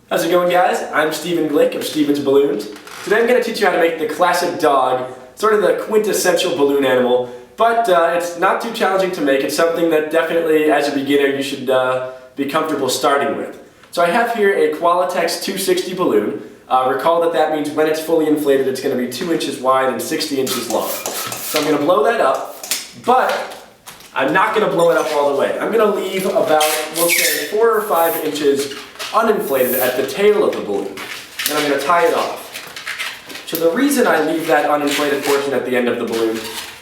How's it going, guys? I'm Steven Glick of Steven's Balloons. Today I'm going to teach you how to make the classic dog, sort of the quintessential balloon animal, but it's not too challenging to make. It's something that definitely, as a beginner, you should be comfortable starting with. So I have here a qualatex 260 balloon. Recall that means when it's fully inflated, it's going to be 2 inches wide and 60 inches long. So I'm going to blow that up, but I'm not going to blow it up all the way. I'm going to leave about, we'll say, 4 or 5 inches uninflated at the tail of the balloon. And I'm going to tie it off. So the reason I leave that uninflated portion at the end of the balloon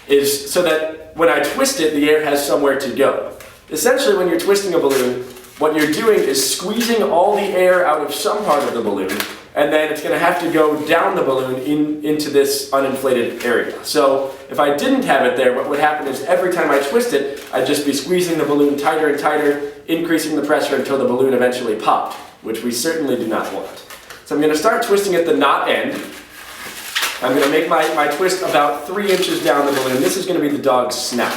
is so that when I twist it, the air has somewhere to go. Essentially, when you're twisting a balloon, what you're doing is squeezing all the air out of some part of the balloon, and then it's going to have to go down the balloon into this uninflated area. So if I didn't have it there, what would happen is every time I twist it, I'd just be squeezing the balloon tighter and tighter, increasing the pressure until the balloon eventually popped, which we certainly do not want. So I'm going to start twisting at the knot end. I'm going to make my twist about 3 inches down the balloon. This is going to be the dog's snout.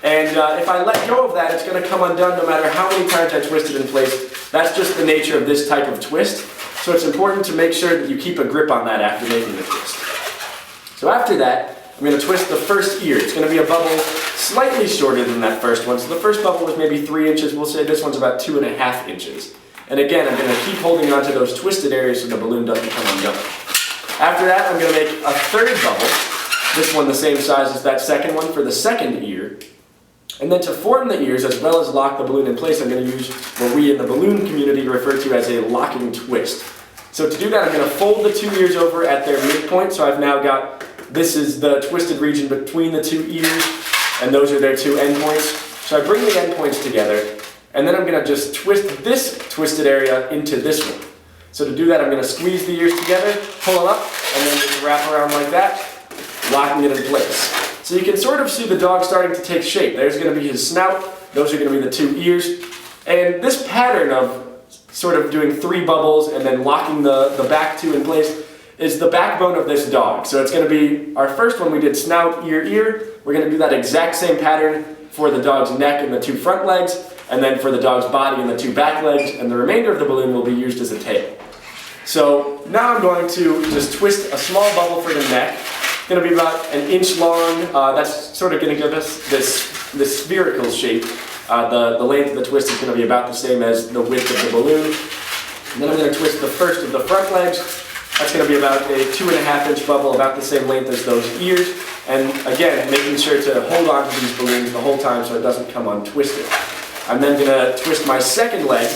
And if I let go of that, it's going to come undone no matter how many times I twist it in place. That's just the nature of this type of twist. So it's important to make sure that you keep a grip on that after making the twist. So after that, I'm going to twist the first ear. It's going to be a bubble slightly shorter than that first one. So the first bubble was maybe 3 inches. We'll say this one's about 2.5 inches. And again, I'm going to keep holding on to those twisted areas so the balloon doesn't come undone. After that, I'm going to make a third bubble. This one the same size as that second one for the second ear. And then to form the ears, as well as lock the balloon in place, I'm going to use what we in the balloon community refer to as a locking twist. So to do that, I'm going to fold the 2 ears over at their midpoint. So I've now got, this is the twisted region between the 2 ears, and those are their 2 endpoints. So I bring the endpoints together, and then I'm going to just twist this twisted area into this one. So to do that, I'm going to squeeze the ears together, pull them up, and then just wrap around like that, locking it in place. So you can sort of see the dog starting to take shape. There's going to be his snout, those are going to be the 2 ears, and this pattern of sort of doing 3 bubbles and then locking the back 2 in place is the backbone of this dog. So it's going to be, our first one we did snout, ear, ear. We're going to do that exact same pattern for the dog's neck and the 2 front legs, and then for the dog's body and the 2 back legs, and the remainder of the balloon will be used as a tail. So now I'm going to just twist a small bubble for the neck. It's going to be about 1 inch long. That's sort of going to give us this spherical shape. The length of the twist is going to be about the same as the width of the balloon. And then I'm going to twist the first of the front legs. That's going to be about a 2.5 inch bubble, about the same length as those ears. And again, making sure to hold on to these balloons the whole time so it doesn't come untwisted. I'm then going to twist my second leg,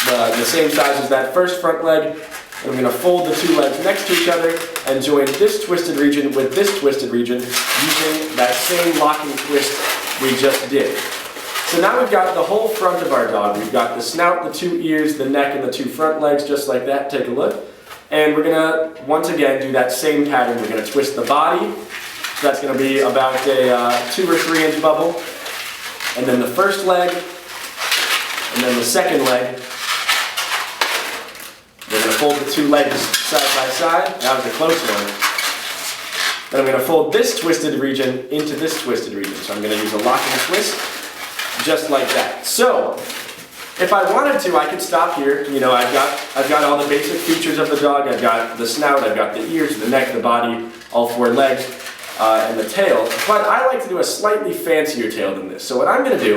the same size as that first front leg. And I'm going to fold the 2 legs next to each other and join this twisted region with this twisted region using that same locking twist we just did. So now we've got the whole front of our dog. We've got the snout, the 2 ears, the neck, and the 2 front legs, just like that. Take a look. And we're going to, once again, do that same pattern. We're going to twist the body. So that's going to be about a 2 or 3 inch bubble. And then the first leg, and then the second leg. We're going to fold the 2 legs side by side. That was a close one. Then I'm going to fold this twisted region into this twisted region. So I'm going to use a locking twist, just like that. So, if I wanted to, I could stop here. You know, I've got all the basic features of the dog. I've got the snout, I've got the ears, the neck, the body, all 4 legs, and the tail. But I like to do a slightly fancier tail than this. So what I'm going to do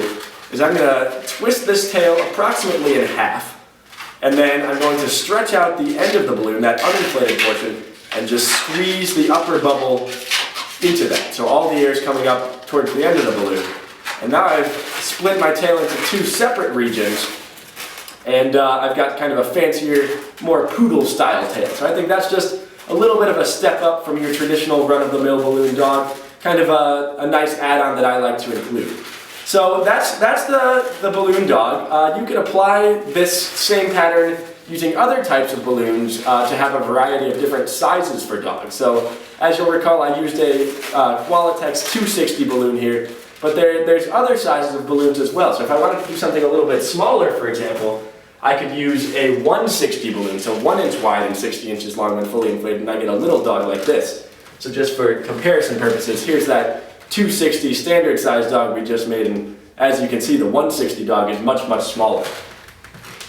is I'm going to twist this tail approximately in half. And then I'm going to stretch out the end of the balloon, that uninflated portion, and just squeeze the upper bubble into that. So all the air is coming up towards the end of the balloon. And now I've split my tail into 2 separate regions, and I've got kind of a fancier, more poodle-style tail. So I think that's just a little bit of a step up from your traditional run-of-the-mill balloon dog, kind of a nice add-on that I like to include. So that's the balloon dog. You can apply this same pattern using other types of balloons to have a variety of different sizes for dogs. So as you'll recall, I used a qualatex 260 balloon here, but there's other sizes of balloons as well. So if I wanted to do something a little bit smaller, for example, I could use a 160 balloon, so 1 inch wide and 60 inches long when fully inflated, and I get a little dog like this. So just for comparison purposes, here's that 260 standard size dog we just made, and as you can see, the 160 dog is much, much smaller.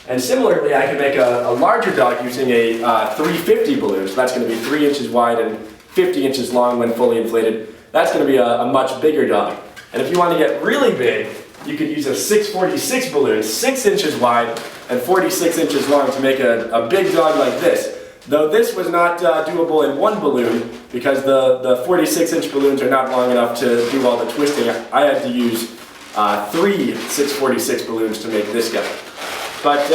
And similarly, I can make a larger dog using a 350 balloon. So that's going to be 3 inches wide and 50 inches long when fully inflated. That's going to be a much bigger dog. And if you want to get really big, you could use a 646 balloon, 6 inches wide and 46 inches long to make a big dog like this. Though this was not doable in one balloon because the 46-inch balloons are not long enough to do all the twisting. I had to use 3 646 balloons to make this guy. But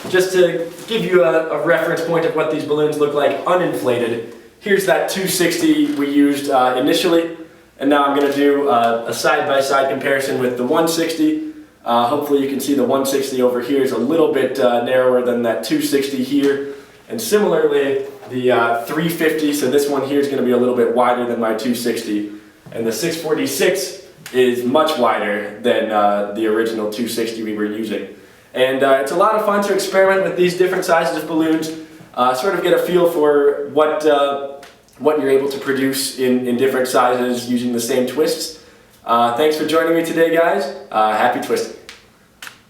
just to give you a reference point of what these balloons look like uninflated, here's that 260 we used initially, and now I'm going to do a side-by-side comparison with the 160. Hopefully you can see the 160 over here is a little bit narrower than that 260 here. And similarly, the 350, so this one here is going to be a little bit wider than my 260. And the 646 is much wider than the original 260 we were using. And it's a lot of fun to experiment with these different sizes of balloons, sort of get a feel for what you're able to produce in different sizes using the same twists. Thanks for joining me today, guys. Happy twisting.